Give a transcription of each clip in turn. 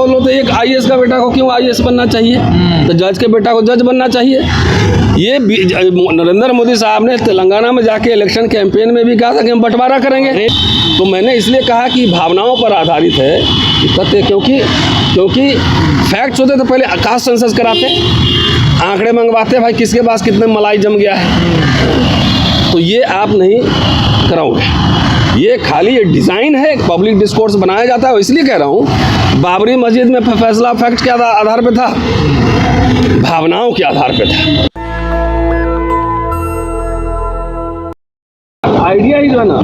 बोलो तो एक आईएएस का बेटा को क्यों आईएएस बनना चाहिए, तो जज के बेटा को जज बनना चाहिए। ये नरेंद्र मोदी साहब ने तेलंगाना में जाके इलेक्शन कैंपेन में भी कहा था कि हम बंटवारा करेंगे। तो मैंने इसलिए कहा कि भावनाओं पर आधारित है तथ्य, क्योंकि फैक्ट्स होते तो पहले कास्ट सेंसस कराते, आंकड़े मंगवाते भाई किसके पास कितने मलाई जम गया है। तो ये आप नहीं कराओगे, ये खाली ये डिज़ाइन है, पब्लिक डिस्कोर्स बनाया जाता है। इसलिए कह रहा हूँ बाबरी मस्जिद में फैसला फैक्ट के आधार पे था, भावनाओं के आधार पे था। आइडिया ही जो है ना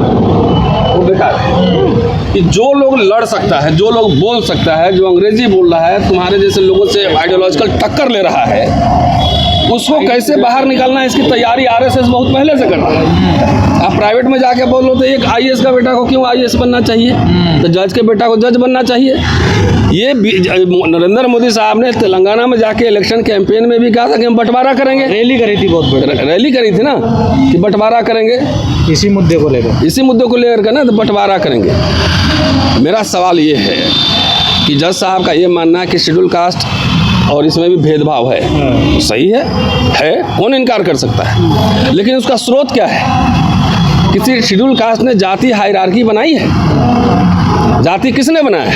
वो बेकार है कि जो लोग लड़ सकता है, जो लोग बोल सकता है, जो अंग्रेजी बोल रहा है, तुम्हारे जैसे लोगों से आइडियोलॉजिकल टक्कर ले रहा है, उसको कैसे बाहर निकालना है इसकी तैयारी आरएसएस बहुत पहले से कर रहा है। आप प्राइवेट में जाके बोलो तो एक आईएएस का बेटा को क्यों आईएएस बनना चाहिए, तो जज के बेटा को जज बनना चाहिए। ये नरेंद्र मोदी साहब ने तेलंगाना में जाके इलेक्शन कैंपेन में भी कहा था कि हम बंटवारा करेंगे। रैली करी थी, बहुत बड़ी रैली करी थी ना कि बंटवारा करेंगे, इसी मुद्दे को लेकर के ना, तो बंटवारा करेंगे। मेरा सवाल ये है कि जज साहब का ये मानना है कि शेड्यूल कास्ट और इसमें भी भेदभाव है, तो सही है, कौन इनकार कर सकता है, लेकिन उसका स्रोत क्या है। किसी शेड्यूल कास्ट ने जाति हायरार्की बनाई है? जाति किसने बनाया है?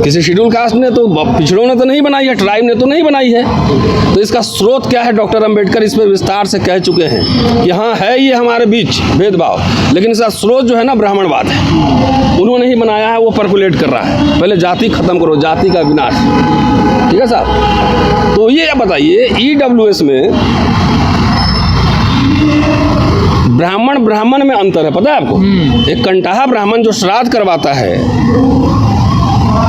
किसी शेड्यूल कास्ट ने तो, पिछड़ों ने तो नहीं बनाई है, ट्राइब ने तो नहीं बनाई है। तो इसका स्रोत क्या है? डॉक्टर अंबेडकर इस पर विस्तार से कह चुके हैं कि हाँ है ये हमारे बीच भेदभाव, लेकिन इसका स्रोत जो है ना ब्राह्मणवाद है। उन्होंने ही बनाया है, वो परकुलेट कर रहा है। पहले जाति खत्म करो, जाति का विनाश। ठीक है साहब। तो ये बताइए ईडब्ल्यूएस में ब्राह्मण में अंतर है, पता है आपको? एक कंटाहा ब्राह्मण जो श्राद्ध करवाता है,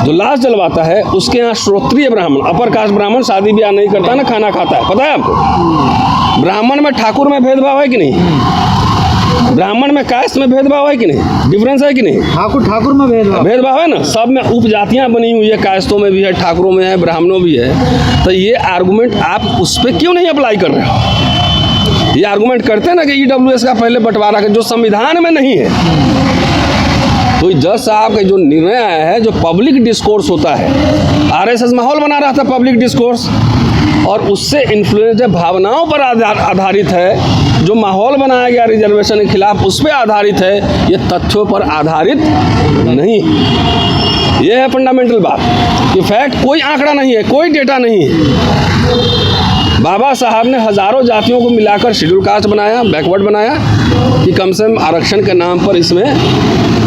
जो लाश जलवाता है, उसके यहाँ श्रोत्रिय ब्राह्मण, अपर कास्ट ब्राह्मण शादी ब्याह नहीं करता ना, खाना खाता है, पता है आपको? ब्राह्मण में ठाकुर में भेदभाव है कि नहीं? ब्राह्मण में कास्ट में भेदभाव है कि नहीं? डिफरेंस है कि नहीं? ठाकुर में भेदभाव है ना। सब में उपजातियां बनी हुई है, कास्टों में भी है, ठाकुरों में है, ब्राह्मणों भी है। तो ये आर्गूमेंट आप उस पर क्यों नहीं अप्लाई कर रहे हो? ये आर्गूमेंट करते हैं ना कि ईडब्ल्यूएस का पहले बंटवारा कर, जो संविधान में नहीं है। तो जज साहब का जो निर्णय आया है, जो पब्लिक डिस्कोर्स होता है, आरएसएस माहौल बना रहा था पब्लिक डिस्कोर्स, और उससे इन्फ्लुएंस है, भावनाओं पर आधारित है। जो माहौल बनाया गया रिजर्वेशन के खिलाफ, उस पर आधारित है, ये तथ्यों पर आधारित नहीं। ये है फंडामेंटल बात कि फैक्ट कोई आंकड़ा नहीं है, कोई डेटा नहीं है। बाबा साहब ने हज़ारों जातियों को मिलाकर शेड्यूल कास्ट बनाया, बैकवर्ड बनाया, कि कम से कम आरक्षण के नाम पर इसमें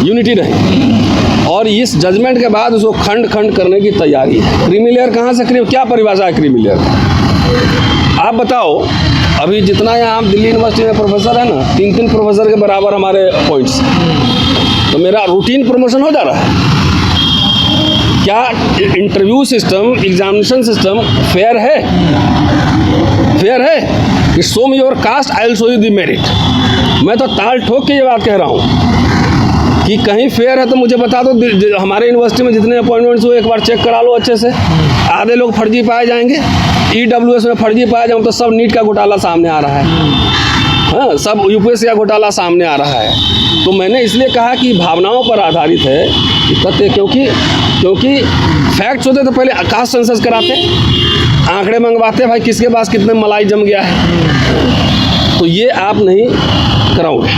यूनिटी रहे। और इस जजमेंट के बाद उसको खंड खंड करने की तैयारी है। क्रीमी लेयर कहाँ से, क्या परिभाषा है क्रीमी लेयर? आप बताओ। अभी जितना यहाँ दिल्ली यूनिवर्सिटी में प्रोफेसर है ना, 3 प्रोफेसर के बराबर हमारे पॉइंट्स, तो मेरा रूटीन प्रमोशन हो जा रहा है। क्या interview system, examination system fair है? फेयर है कि show me your cast, I will show you the merit. मैं तो ताल ठोक के ये बात कह रहा हूँ कि कहीं फेयर है तो मुझे बता दो। हमारे यूनिवर्सिटी में जितने अपॉइंटमेंट्स हुए एक बार चेक करा लो अच्छे से। आधे लोग फर्जी पाए जाएंगे, ईडब्ल्यूएस में फर्जी पाए जाऊँ तो सब नीट का घोटाला सामने आ रहा है, हाँ, सब यूपीएससी का घोटाला सामने आ रहा है। तो मैंने इसलिए कहा कि भावनाओं पर आधारित है तथ्य, क्योंकि फैक्ट्स होते तो पहले कास्ट सेंसस कराते, आंकड़े मंगवाते भाई किसके पास कितने मलाई जम गया है। तो ये आप नहीं कराओगे,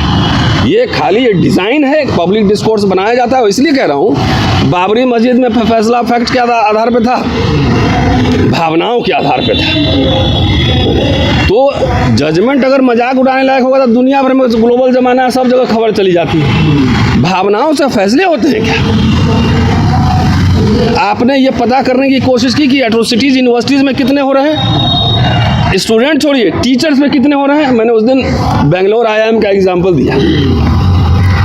ये खाली ये डिज़ाइन है, पब्लिक डिस्कोर्स बनाया जाता है। इसलिए कह रहा हूँ बाबरी मस्जिद में फैसला फैक्ट के आधार पे था, भावनाओं के आधार पे था। तो जजमेंट अगर मजाक उड़ाने लायक होगा तो दुनिया भर में, ग्लोबल ज़माना है, सब जगह खबर चली जाती है। भावनाओं से फैसले होते हैं क्या? आपने ये पता करने की कोशिश की कि एट्रोसिटीज़ यूनिवर्सिटीज़ में कितने हो रहे हैं? स्टूडेंट छोड़िए, टीचर्स में कितने हो रहे हैं? मैंने उस दिन बेंगलोर IIM का एग्जाम्पल दिया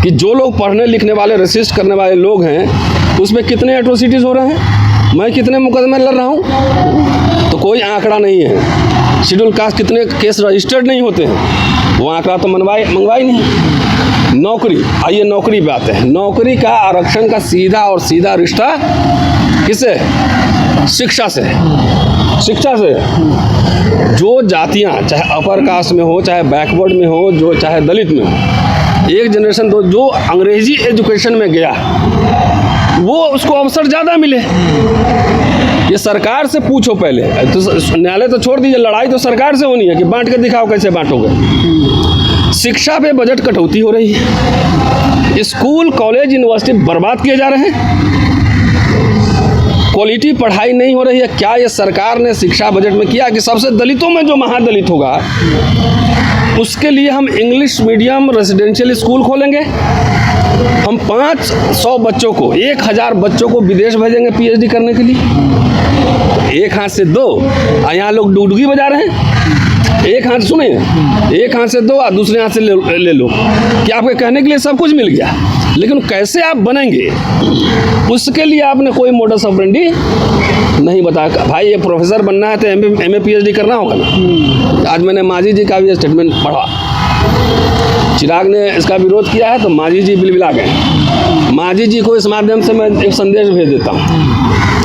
कि जो लोग पढ़ने लिखने वाले, रेसिस्ट करने वाले लोग हैं, उसमें कितने एट्रोसिटीज़ हो रहे हैं, मैं कितने मुकदमे लड़ रहा हूँ। तो कोई आंकड़ा नहीं है। शेड्यूल कास्ट कितने केस रजिस्टर्ड नहीं होते हैं, वो आंकड़ा तो मंगवाई नहीं। नौकरी, आइए नौकरी पे आते हैं। नौकरी का, आरक्षण का सीधा और सीधा रिश्ता किससे? शिक्षा से। शिक्षा से जो जातियां, चाहे अपर कास्ट में हो, चाहे बैकवर्ड में हो, जो चाहे दलित में हो, एक जनरेशन दो, जो अंग्रेजी एजुकेशन में गया वो उसको अवसर ज़्यादा मिले। ये सरकार से पूछो पहले, तो न्यायालय तो छोड़ दीजिए, लड़ाई तो सरकार से होनी है कि बांट के दिखाओ कैसे बांटोगे। शिक्षा पे बजट कटौती हो रही है, स्कूल कॉलेज यूनिवर्सिटी बर्बाद किए जा रहे हैं, क्वालिटी पढ़ाई नहीं हो रही है। क्या ये सरकार ने शिक्षा बजट में किया कि सबसे दलितों में जो महादलित होगा उसके लिए हम इंग्लिश मीडियम रेजिडेंशियल स्कूल खोलेंगे, हम 500 बच्चों को 1000 बच्चों को विदेश भेजेंगे पीएचडी करने के लिए। तो एक हाथ से दो, यहाँ लोग डुगडुगी बजा रहे हैं, एक हाथ सुनिए, एक हाथ से दो और दूसरे हाथ से ले लो कि आपके कहने के लिए सब कुछ मिल गया, लेकिन कैसे आप बनेंगे उसके लिए आपने कोई मोडस ऑपरेंडी नहीं बताया। भाई ये प्रोफेसर बनना है तो एमए पीएचडी करना होगा ना। आज मैंने मांझी जी का भी स्टेटमेंट पढ़ा, चिराग ने इसका विरोध किया है तो मांझी जी बिलबिला गए। मांझी जी को इस माध्यम से मैं एक संदेश भेज देता हूँ।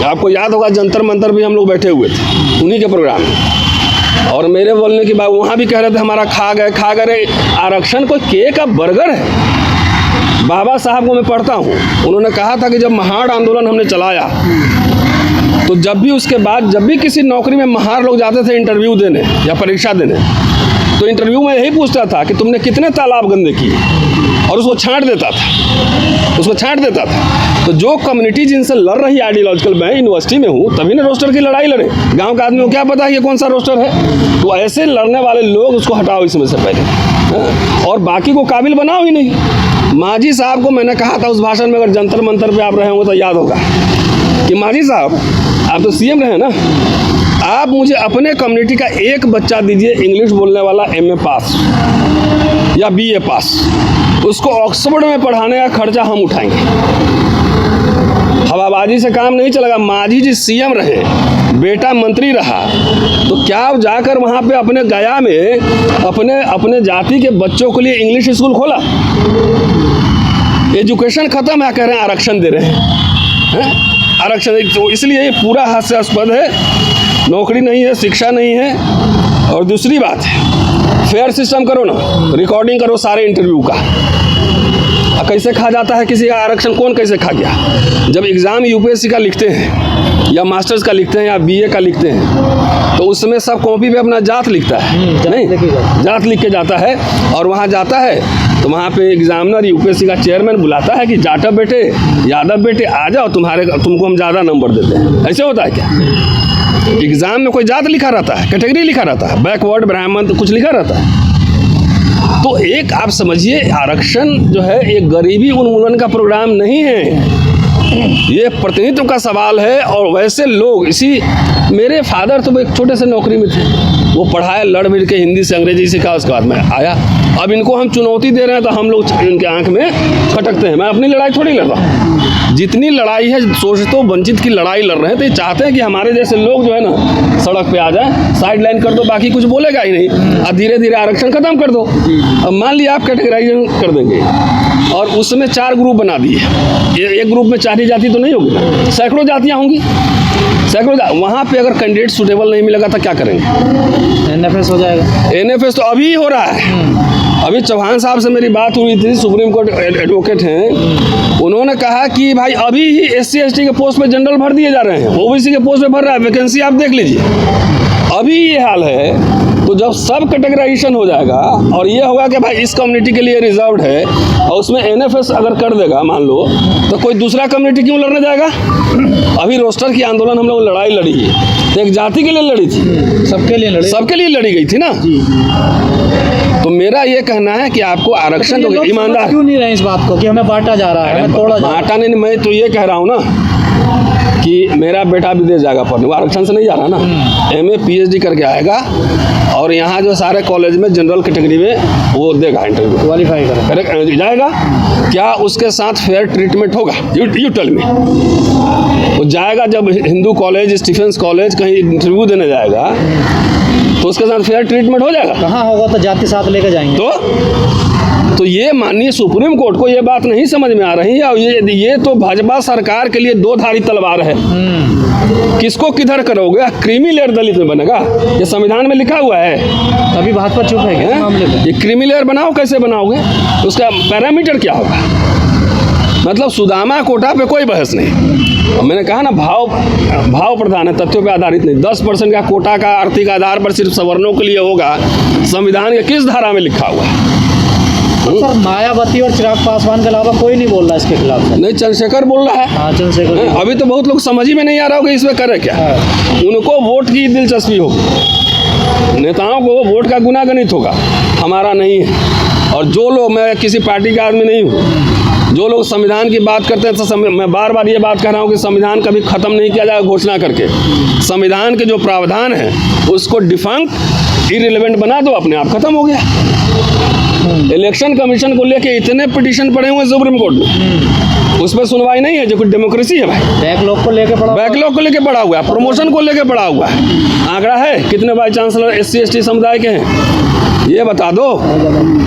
आपको याद होगा जंतर मंतर भी हम लोग बैठे हुए थे उन्हीं के प्रोग्राम में, और मेरे बोलने के बाद वहाँ भी कह रहे थे हमारा खा गए। आरक्षण कोई केक का बर्गर है। बाबा साहब को मैं पढ़ता हूँ, उन्होंने कहा था कि जब महाड़ आंदोलन हमने चलाया तो जब भी उसके बाद जब भी किसी नौकरी में महार लोग जाते थे इंटरव्यू देने या परीक्षा देने, तो इंटरव्यू में यही पूछता था कि तुमने कितने तालाब गंदे किए, और उसको छांट देता था। तो जो कम्युनिटी जिनसे लड़ रही आइडियोलॉजिकल, मैं यूनिवर्सिटी में हूँ तभी ना रोस्टर की लड़ाई लड़े, गांव का आदमी को क्या पता है ये कौन सा रोस्टर है। तो ऐसे लड़ने वाले लोग उसको हटाओ इसमें से पहले, और बाकी को काबिल बनाओ ही नहीं। मांझी साहब को मैंने कहा था उस भाषण में, अगर जंतर मंतर पे आप रहे होंगे तो याद होगा कि मांझी साहब आप तो सीएम रहे ना, आप मुझे अपने कम्युनिटी का एक बच्चा दीजिए इंग्लिश बोलने वाला एमए पास या बीए पास, उसको ऑक्सफोर्ड में पढ़ाने का खर्चा हम उठाएंगे। हवाबाजी से काम नहीं चलेगा। मांझी जी सीएम रहे, बेटा मंत्री रहा, तो क्या आप जाकर वहाँ पे अपने गया में अपने जाति के बच्चों के लिए इंग्लिश स्कूल खोला? एजुकेशन खत्म है, कह रहे हैं आरक्षण दे रहे हैं। आरक्षण तो इसलिए पूरा हास्यास्पद है, नौकरी नहीं है, शिक्षा नहीं है। और दूसरी बात है, फेयर सिस्टम करो ना, रिकॉर्डिंग करो सारे इंटरव्यू का, कैसे खा जाता है किसी का आरक्षण, कौन कैसे खा गया। जब एग्ज़ाम यूपीएससी का लिखते हैं या मास्टर्स का लिखते हैं या बीए का लिखते हैं, तो उसमें सब कॉपी पे अपना जात लिखता है, नहीं जात लिख के जाता है, और वहाँ जाता है तो वहाँ पे एग्जामिनर यूपीएससी का चेयरमैन बुलाता है कि जाटव बेटे, यादव बेटे आ जाओ, तुमको हम ज़्यादा नंबर देते हैं। ऐसे होता है क्या? एग्ज़ाम में कोई जात लिखा रहता है, कैटेगरी लिखा रहता है, बैकवर्ड, ब्राह्मण, तो कुछ लिखा रहता है। तो एक आप समझिए, आरक्षण जो है ये गरीबी उन्मूलन का प्रोग्राम नहीं है, ये प्रतिनिधित्व का सवाल है। और वैसे लोग, मेरे फादर तो एक छोटे से नौकरी में थे, वो पढ़ाए लड़ भिड़ के हिंदी से अंग्रेजी सीखा, उसके बाद में आया। अब इनको हम चुनौती दे रहे हैं तो हम लोग इनके आंख में खटकते हैं। मैं अपनी लड़ाई थोड़ी लड़ रहा हूँ, जितनी लड़ाई है शोषितों वंचित की लड़ाई लड़ रहे हैं, तो ये चाहते हैं कि हमारे जैसे लोग जो है ना सड़क पे आ जाए, साइड लाइन कर दो, बाकी कुछ बोलेगा ही नहीं, और धीरे धीरे आरक्षण खत्म कर दो। अब मान लिया आप कैटेगराइजेशन कर देंगे और उसमें 4 ग्रुप बना दिए, एक ग्रुप में 4 ही जाति तो नहीं होगी ना, सैकड़ों जातियाँ होंगी, वहाँ पे अगर कैंडिडेट सूटेबल नहीं मिलेगा तो क्या करेंगे? एनएफएस हो जाएगा। एनएफएस तो अभी हो रहा है। अभी चौहान साहब से मेरी बात हुई थी, सुप्रीम कोर्ट एडवोकेट हैं, उन्होंने कहा कि भाई अभी ही SC ST के पोस्ट पे जनरल भर दिए जा रहे हैं, OBC के पोस्ट पे भर रहा है, वैकेंसी आप देख लीजिए, अभी ये हाल है। तो जब सब कैटेगराइजेशन हो जाएगा और ये होगा कि भाई इस कम्युनिटी के लिए रिजर्व्ड है, और उसमें एनएफएस अगर कर देगा मान लो, तो कोई दूसरा कम्युनिटी क्यों लड़ने जाएगा? अभी रोस्टर की आंदोलन हम लोग लड़ाई लड़ी है, तो एक जाति के लिए लड़ी थी, सबके लिए लड़ी गई थी ना। तो मेरा ये कहना है कि आपको आरक्षण तो ईमानदार क्यों नहीं रहे इस बात को कि हमें बांटा जा रहा है, बांटा नहीं। मैं तो ये कह रहा हूँ ना कि मेरा बेटा विदेश जाएगा पढ़ने, वो आरक्षण से नहीं जा रहा ना, MA PhD करके आएगा, और यहाँ जो सारे कॉलेज में जनरल कैटेगरी में वो देगा, इंटरव्यू क्वालिफाई करेगा, जाएगा। क्या उसके साथ फेयर ट्रीटमेंट होगा? You tell me. वो जाएगा जब हिंदू कॉलेज, स्टीफेंस कॉलेज कहीं इंटरव्यू देने जाएगा, तो उसके साथ फेयर ट्रीटमेंट हो जाएगा? कहाँ होगा? तो जाति साथ लेकर जाएंगे। तो ये माननीय सुप्रीम कोर्ट को ये बात नहीं समझ में आ रही है, और ये तो भाजपा सरकार के लिए 2 धारी तलवार है। किसको किधर करोगे? क्रीमी लेयर दलित में बनेगा, ये संविधान में लिखा हुआ है। अभी भाजपा चुप है मामले में। ये क्रीमी लेयर बनाओ, कैसे बनाओगे? उसका पैरामीटर क्या होगा? मतलब सुदामा कोटा पे कोई बहस नहीं। और मैंने कहा ना, भाव प्रधान है, तथ्यों पे आधारित नहीं। 10% का कोटा का आर्थिक आधार पर सिर्फ सवर्णों के लिए होगा, संविधान के किस धारा में लिखा हुआ है? सर मायावती और चिराग पासवान के अलावा कोई नहीं बोल रहा इसके खिलाफ सर। नहीं, चंद्रशेखर बोल रहा है। हाँ, चंद्रशेखर। अभी तो बहुत लोग समझ ही में नहीं आ रहा होगा इसमें करे क्या। उनको वोट की दिलचस्पी होगी, नेताओं को वोट का गुनागणित होगा, हमारा नहीं है। और जो लोग, मैं किसी पार्टी का आदमी नहीं हूँ, जो लोग संविधान की बात करते हैं तो मैं बार बार ये बात कह रहा हूँ कि संविधान कभी ख़त्म नहीं किया जाएगा घोषणा करके। संविधान के जो प्रावधान है उसको डिफंक्ट, इररिलेवेंट बना दो, अपने आप खत्म हो गया। इलेक्शन कमीशन को लेके इतने पिटीशन पड़े हुए सुप्रीम कोर्ट में, उस पर सुनवाई नहीं है, जो कुछ डेमोक्रेसी है भाई। बैकलॉग को लेके पड़ा हुआ है, प्रमोशन को लेके पड़ा हुआ है। आंकड़ा है कितने वाइस चांसलर SC ST समुदाय के हैं, ये बता दो।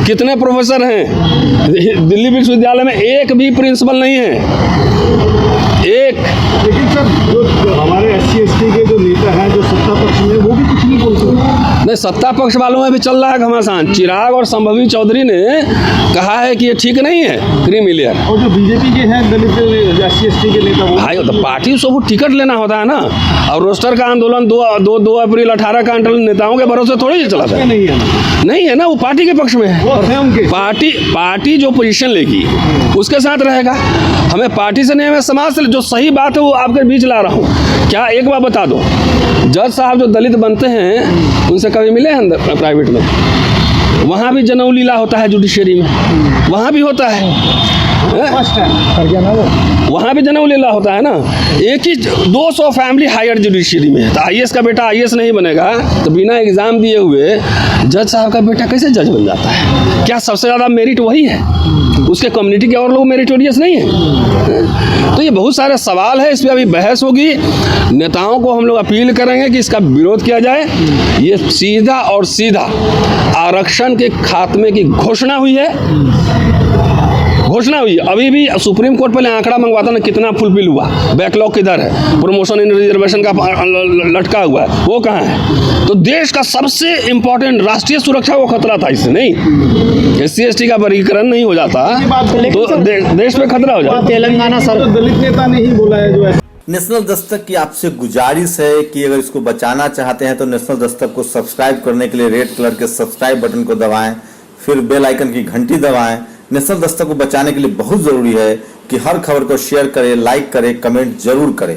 कितने प्रोफेसर हैं दिल्ली विश्वविद्यालय में? एक भी प्रिंसिपल नहीं है, एक। लेकिन सर जो हमारे SC ST के जो नेता हैं, जो सत्ता पक्ष में, वो भी कुछ नहीं बोलते। नहीं, सत्ता पक्ष वालों में भी चल रहा है घमासान। चिराग और संभवी चौधरी ने कहा है कि ये ठीक नहीं है क्रीमी लेयर। और जो बीजेपी के हैं दलित SC ST के नेता, वो भाई तो पार्टी को टिकट लेना होता है ना। और रोस्टर का आंदोलन 2 अप्रैल 18 का आंदोलन नेताओं के भरोसे थोड़ी चला था। नहीं है ना, वो पार्टी के पक्ष में है। वो है उनके। पार्टी जो पोजीशन लेगी उसके साथ रहेगा। हमें पार्टी से नहीं, हमें समाज से। जो सही बात है वो आपके बीच ला रहा हूँ। क्या एक बार बता दो, जज साहब जो दलित बनते हैं उनसे कभी मिले हैं अंदर प्राइवेट में? वहाँ भी जनेऊ लीला होता है जुडिशरी में, वहाँ भी होता है। वहाँ भी जनेऊ लीला होता है ना। एक ही 200 फैमिली हायर जुडिशरी में है। तो IAS का बेटा IAS नहीं बनेगा तो बिना एग्जाम दिए हुए जज साहब का बेटा कैसे जज बन जाता है? क्या सबसे ज़्यादा मेरिट वही है? उसके कम्युनिटी के और लोग मेरिटोरियस नहीं है? तो ये बहुत सारे सवाल है, इस पर अभी बहस होगी। नेताओं को हम लोग अपील करेंगे कि इसका विरोध किया जाए। ये सीधा और सीधा आरक्षण के खात्मे की घोषणा हुई है। अभी भी सुप्रीम कोर्ट पहले आंकड़ा मंगवाता ना, कितना फुलफिल हुआ, बैकलॉग किधर है, प्रमोशन इन रिजर्वेशन का लटका हुआ है, वो कहाँ है? तो देश का सबसे इम्पोर्टेंट राष्ट्रीय सुरक्षा को खतरा था इससे। नहीं, SC ST का वर्गीकरण नहीं हो जाता तो देश में खतरा हो जाता। तेलंगाना सर दलित नेता ने ही बोला है। जो नेशनल दस्तक की आपसे गुजारिश है कि अगर इसको बचाना चाहते हैं तो नेशनल दस्तक को सब्सक्राइब करने के लिए रेड कलर के सब्सक्राइब बटन को दबाएं, फिर बेल आइकन की घंटी दबाएं। नेशनल दस्तक को बचाने के लिए बहुत जरूरी है कि हर खबर को शेयर करें, लाइक करें, कमेंट जरूर करें।